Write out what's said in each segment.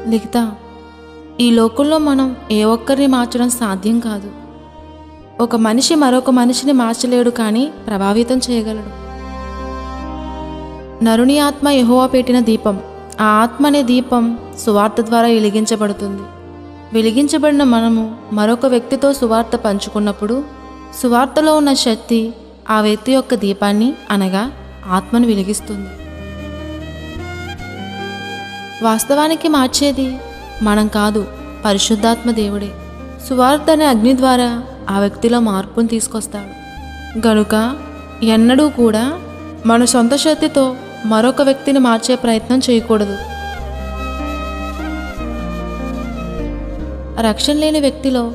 లిఖిత, ఈ లోకంలో మనం ఏ ఒక్కరిని మార్చడం సాధ్యం కాదు. ఒక మనిషి మరొక మనిషిని మార్చలేడు, కానీ ప్రభావితం చేయగలడు. నరుని ఆత్మ యెహోవా పెట్టిన దీపం. ఆ ఆత్మ అనే దీపం సువార్త ద్వారా వెలిగించబడుతుంది. వెలిగించబడిన మనము మరొక వ్యక్తితో సువార్త పంచుకున్నప్పుడు సువార్తలో ఉన్న శక్తి ఆ వ్యక్తి యొక్క దీపాన్ని అనగా ఆత్మను వెలిగిస్తుంది. వాస్తవానికి మార్చేది మనం కాదు, పరిశుద్ధాత్మ దేవుడే. సువార్త అనే అగ్ని ద్వారా ఆ వ్యక్తిలో మార్పును తీసుకొస్తాడు. గనుక ఎన్నడూ కూడా మన సొంత శక్తితో మరొక వ్యక్తిని మార్చే ప్రయత్నం చేయకూడదు. రక్షణ లేని వ్యక్తిలో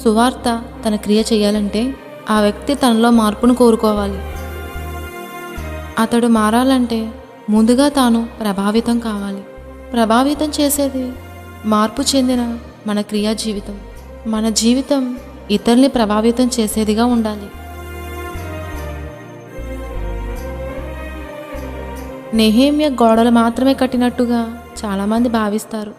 సువార్త తన క్రియ చేయాలంటే ఆ వ్యక్తి తనలో మార్పును కోరుకోవాలి. అతడు మారాలంటే ముందుగా తాను ప్రభావితం కావాలి. ప్రభావితం చేసేది మార్పు చెందిన మన క్రియా జీవితం. మన జీవితం ఇతరుల్ని ప్రభావితం చేసేదిగా ఉండాలి. నెహెమ్యా గోడలు మాత్రమే కట్టినట్టుగా చాలామంది భావిస్తారు.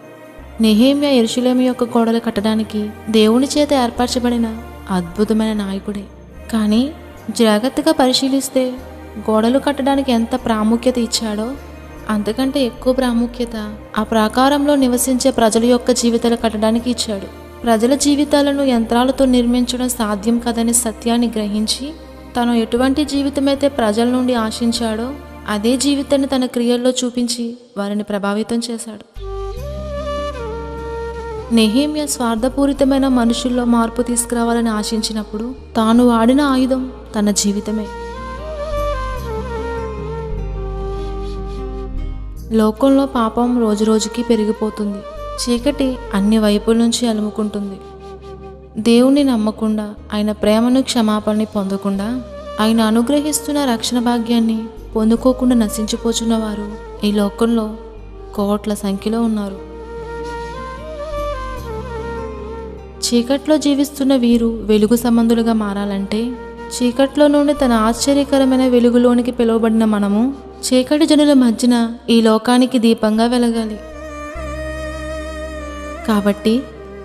నెహెమ్యా యెరూషలేము యొక్క గోడలు కట్టడానికి దేవుని చేత ఏర్పరచబడిన అద్భుతమైన నాయకుడే. కానీ జాగ్రత్తగా పరిశీలిస్తే గోడలు కట్టడానికి ఎంత ప్రాముఖ్యత ఇచ్చాడో అంతకంటే ఎక్కువ ప్రాముఖ్యత ఆ ప్రాకారంలో నివసించే ప్రజల యొక్క జీవితాలు కట్టడానికి ఇచ్చాడు. ప్రజల జీవితాలను యంత్రాలతో నిర్మించడం సాధ్యం కాదనే సత్యాన్ని గ్రహించి తను ఎటువంటి జీవితమైతే ప్రజల నుండి ఆశించాడో అదే జీవితాన్ని తన క్రియల్లో చూపించి వారిని ప్రభావితం చేశాడు. నెహెమ్యా స్వార్థపూరితమైన మనుషుల్లో మార్పు తీసుకురావాలని ఆశించినప్పుడు తాను వాడిన ఆయుధం తన జీవితమే. లోకంలో పాపం రోజురోజుకి పెరిగిపోతుంది. చీకటి అన్ని వైపుల నుంచి అలుముకుంటుంది. దేవుణ్ణి నమ్మకుండా, ఆయన ప్రేమను క్షమాపణని పొందకుండా, ఆయన అనుగ్రహిస్తున్న రక్షణ భాగ్యాన్ని పొందుకోకుండా నశించిపోతున్న వారు ఈ లోకంలో కోట్ల సంఖ్యలో ఉన్నారు. చీకట్లో జీవిస్తున్న వీరు వెలుగు సంబంధులుగా మారాలంటే చీకట్లో నుండి తన ఆశ్చర్యకరమైన వెలుగులోనికి పిలువబడిన మనము చీకటి జనుల మధ్యన ఈ లోకానికి దీపంగా వెలగాలి. కాబట్టి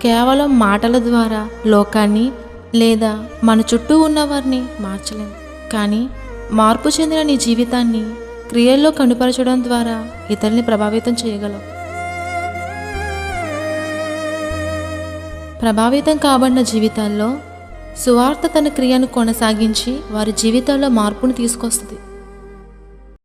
కేవలం మాటల ద్వారా లోకాన్ని లేదా మన చుట్టూ ఉన్నవారిని మార్చలేం. కానీ మార్పు చెందిన నీ జీవితాన్ని క్రియల్లో కనుపరచడం ద్వారా ఇతరుల్ని ప్రభావితం చేయగలవు. ప్రభావితం కాబడిన జీవితాల్లో సువార్త తన క్రియను కొనసాగించి వారి జీవితాల్లో మార్పును తీసుకొస్తుంది.